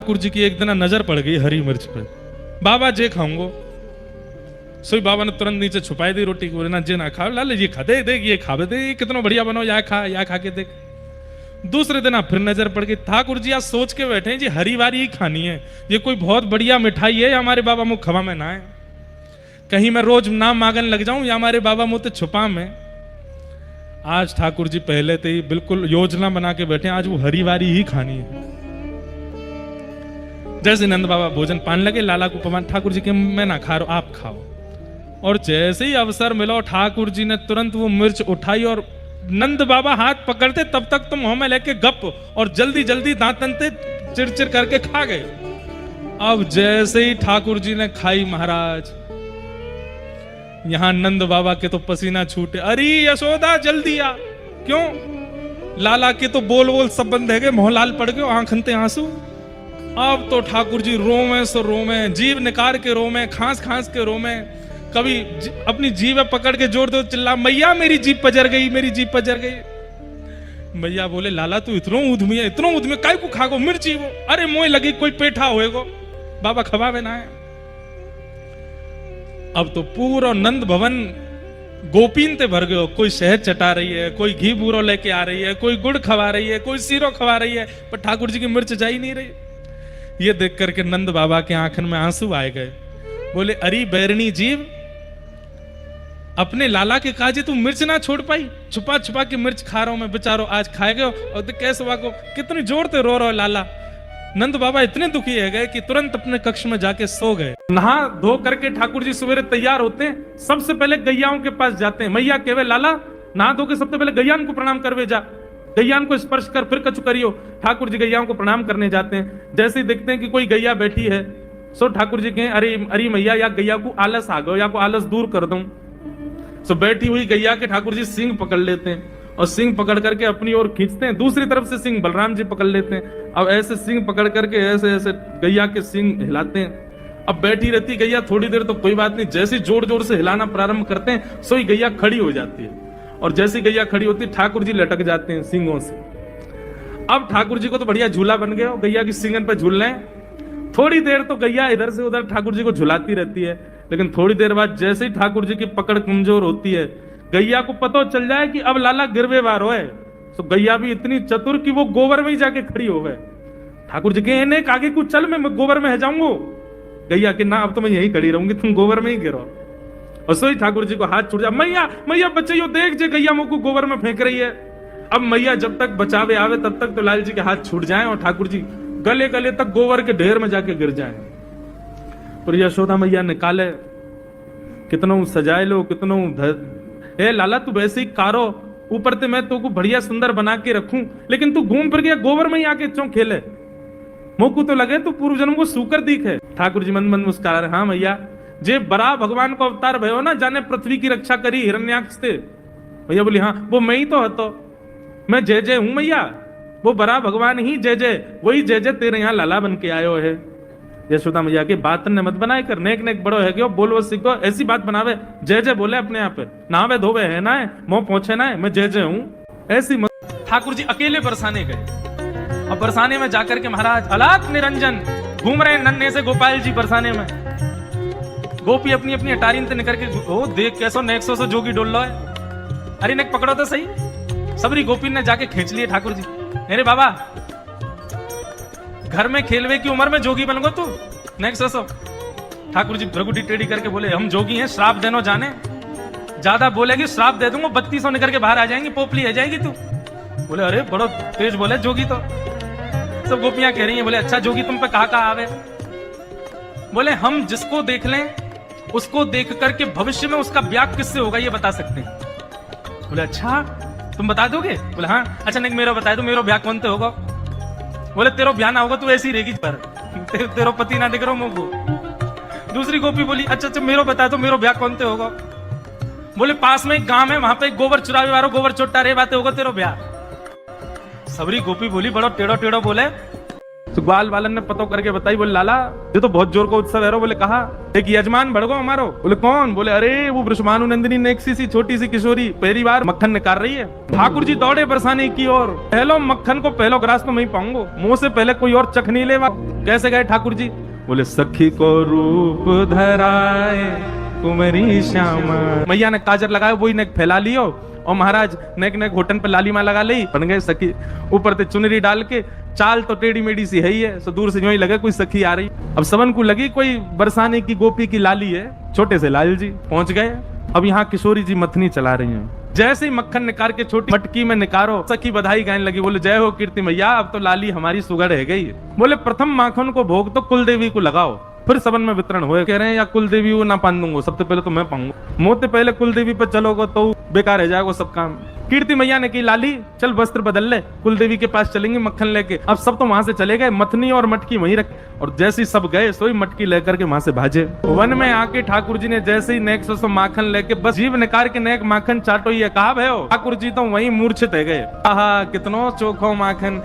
ठाकुर जी की एक दिन नजर पड़ गई हरी मिर्च पे। बाबा जे खाऊंगो। सोई बाबा ने तुरंत नीचे छुपाई दी रोटी को, ना जे ना खा, लाल ये खा दे, देख ये खावे दे, ये कितना बढ़िया बनो, या खा के देख। दूसरे दिन फिर नजर पड़ गई। ठाकुर जी आज सोच के बैठे हैं जी हरी वारी ही खानी है, ये कोई बहुत बढ़िया मिठाई है या हमारे बाबा मुँह खवा में ना है, कहीं मैं रोज नाम मांगन लग जाऊं या हमारे बाबा मुँह तो छुपा में। आज ठाकुर जी पहले से ही बिल्कुल योजना बना के बैठे, आज वो हरी वारी ही खानी है। जैसे नंद बाबा भोजन पान लगे, लाला को पवन, ठाकुर जी के मैं ना खा रहा आप खाओ। और जैसे ही अवसर मिला ठाकुर जी ने तुरंत वो मिर्च उठाई और नंद बाबा हाथ पकड़ते तब तक तुम मुंह में लेके गप और जल्दी जल्दी दांतन से चिरचिर करके खा गए। अब जैसे ही ठाकुर जी ने खाई महाराज, यहां नंद बाबा के तो पसीना छूटे, अरे यशोदा जल्दी आ। क्यों? लाला के तो बोल बोल सब बंद है गए, मोहलाल पड़ गए, आंखनते आंसू। अब तो ठाकुर जी रोवे सो रोवे, जीव निकाल के रोवे, खांस खांस के रोवे, कभी अपनी जीव पकड़ के जोर दो चिल्ला, मैया मेरी जीभ पजर गई, मेरी जीभ पजर गई। मैया बोले लाला तू इतनो उधमी काय को खागो मिर्ची वो, अरे मोए लगी कोई पेठा होएगो, बाबा खवावे ना है। अब तो पूरा नंद भवन गोपीन ते भर गयो, कोई शहद चटा रही है, कोई घी बूरो लेके आ रही है, कोई गुड़ खवा रही है, कोई सीरो खवा रही है, पर ठाकुर जी की मिर्च जा ही नहीं रही। ये देख करके नंद बाबा के आंखन में आंसू आए गए। बोले अरे बैरनी जीव, अपने लाला के काजे तू मिर्च ना छोड़ पाई, छुपा छुपा के मिर्च खा रहा हूं मैं, बेचारो आज खाए गए और कैसे हुआ को कितनी जोर से रो रहा है लाला। नंद बाबा इतने दुखी है गए कि तुरंत अपने कक्ष में जाके सो गए। नहा धो करके ठाकुर जी सवेरे तैयार होते हैं, सबसे पहले गैयाओं के पास जाते हैं। मैया कहवे लाला नहा धो के सबसे पहले गैयान को प्रणाम करवे जा, गैयान को स्पर्श कर फिर कछु करियो। ठाकुर जी गैयाओं को प्रणाम करने जाते हैं। जैसे ही देखते हैं कि कोई गैया बैठी है, सो ठाकुर जी कहें अरे अरे मैया या गैया को आलस आ गयो, या को आलस दूर कर दूं। सो बैठी हुई गैया के ठाकुर जी सिंग पकड़ लेते हैं और सिंग पकड़ करके अपनी ओर खींचते हैं। दूसरी तरफ से सिंग बलराम जी पकड़ लेते हैं। अब ऐसे सिंग पकड़ करके ऐसे ऐसे गैया के सिंग हिलाते हैं। अब बैठी रहती गैया थोड़ी देर तो कोई बात नहीं, जैसे जोर जोर से हिलाना प्रारंभ करते हैं सो ही गैया खड़ी हो जाती है। और जैसी गैया खड़ी होती है ठाकुर जी लटक जाते हैं सिंगों से। अब ठाकुर जी को तो बढ़िया झूला बन गया, गैया की सिंगन पर झूल रहे। थोड़ी देर तो गैया इधर से उधर ठाकुर जी को झुलाती रहती है, लेकिन थोड़ी देर बाद जैसे ही ठाकुर जी की पकड़ कमजोर होती है, गैया को पता चल जाए कि अब लाला गिरवे वारो है, तो गैया भी इतनी चतुर कि वो गोबर में ही जाके खड़ी हो गए। ठाकुर जी के ने आगे कुछ चल, मैं गोबर में जाऊंगा। गैया के ना अब तो मैं यही खड़ी रहूंगी, तुम गोबर में ही गिरो। और सोई ठाकुर जी को हाथ छूट जा, मैया मैया बच्चे देख जे गैया मुझको गोबर में फेंक रही है। अब मैया जब तक बचावे आवे तब तक तो लाल जी के हाथ छूट जाए और ठाकुर जी गले गले तक गोबर के ढेर में जाके गिर जाए। और यशोदा मैया निकाले, कितनों सजाए लो, कितनों ए लाला तू वैसे ही कारो, ऊपर से मैं तुमको बढ़िया सुंदर बना के रखूं, लेकिन तू घूम फिर गया गोबर में ही आके क्यों खेले, मोकू तो लगे तू पूर्व जन्म को सूकर दीख है। ठाकुर जी मन मन मुस्कुरा रहे, हाँ मैया जे बड़ा भगवान को अवतार भयो ना, जाने पृथ्वी की रक्षा करी हिरण्याक्ष से। भैया बोली हाँ वो मैं ही तो हतो, मैं जय जय हूं मैया, वो बड़ा भगवान ही जय जय, वही जय जय तेरे यहाँ लाला बन के आयो है। यशोदा मैया की बात ने मत बनाए कर, नेक नेक बड़ो है क्यों बोल वो सीखो, ऐसी बात बनावे, जय जय बोले अपने आप पे, नहावे धोवे है ना है, मुंह पहुंचे ना है, मैं जय जय हूं ऐसी मत। ठाकुर जी अकेले बरसाने गए और बरसाने में जाकर के महाराज अलाक निरंजन घूम रहे नन्हे से गोपाल जी बरसाने में। गोपी अपनी अपनी अटारीन से निकल के ओ देख कैसो नेक्सो से जोगी डोल लो है, अरे नेक पकड़ो तो सही। सबरी गोपी ने जाके खींच लिए ठाकुर जी, अरे बाबा घर में खेलवे की उम्र में जोगी बन गो तू, नेक्स्ट सो। ठाकुर जी भ्रगुटी टेढ़ी करके बोले हम जोगी हैं, श्राप देनो जाने, ज्यादा बोलेगी श्राप दे दूंगा, 3200 निकल के बाहर आ जाएंगी, पोपली है जाएगी तू। बोले अरे बड़ो तेज बोले जोगी तो। सब गोपियां कह रही हैं, बोले अच्छा जोगी तुम पे कहा आवे। बोले हम जिसको देख लें उसको देख करके भविष्य में उसका ब्याह किससे होगा ये बता सकते हैं। बोले अच्छा तुम बता दोगे? बोले हाँ। अच्छा नहीं मेरा बता दो, मेरा ब्याह कौन से होगा? बोले तेरो ब्याह ना होगा तू ऐसी रहेगी पर तेरो पति ना दिख रहा मुझको। दूसरी गोपी बोली अच्छा अच्छा मेरा बता दो, मेरा ब्याह कौन से होगा? बोले पास में एक गांव है, वहां पे एक गोबर चुरावे वालों गोबर चोटा रे बातें होगा तेरो ब्याह। सबरी गोपी बोली बड़ो टेढ़ो टेढ़ो बोले, तो ग्वाल वालन ने पतो करके बताई, बोले लाला ये तो बहुत जोर का उत्सव है रो। बोले कहा? एक यजमान भड़को हमारो। बोले कौन? बोले अरे वो वृषभानु नंदिनी ने एक सी छोटी सी किशोरी पहली बार मक्खन निकाल रही है। ठाकुर जी दौड़े बरसाने की ओर, पहलो मक्खन को पहलो ग्रास तो मैं ही पाऊंगा, मुंह से पहले कोई और चख नहीं लेवा। कैसे गए ठाकुर जी? बोले सखी को रूप धराए कुंवरी श्यामा। मैया ने काजर लगाया, वही ने फैला लियो, और महाराज नेक नेक घोटन पे लाली माँ लगा ली, बन गए सखी। ऊपर से चुनरी डाल के, चाल तो टेढ़ी मेढ़ी सी है ही है, सो दूर से यूं ही लगे कोई सखी आ रही। अब सबन को लगी कोई बरसाने की गोपी की लाली है। छोटे से लाल जी पहुंच गए। अब यहाँ किशोरी जी मथनी चला रही हैं। जैसे ही मक्खन निकाल के छोटी मटकी में निकारो, सखी बधाई गाने लगी। बोले जय हो कीर्ति मैया, अब तो लाली हमारी सुगड़ है गई। बोले प्रथम माखन को भोग तो कुल देवी को लगाओ, फिर सबन में वितरण हुए। कह रहे हैं या कुल देवी वो ना पान दूंगा, सबसे पहले तो मैं पाऊंगा। मोते पहले कुल देवी पे चलोगे तो बेकार रह जाएगा सब काम। कीर्ति मैया ने की लाली चल वस्त्र बदल ले, कुल देवी के पास चलेंगे मक्खन लेके। अब सब तो वहां से चले गए, मथनी और मटकी वहीं रख, और जैसे ही सब गए सोई मटकी लेकर के वहां से भाजे। वन में आके ठाकुर जी ने जैसे ही नेक सो माखन लेके बस जीव निकाल के नेक माखन चाटो, ये कहा भयो। ठाकुर जी तो वहीं मूर्छित है गए। आहा कितनो चोखो माखन।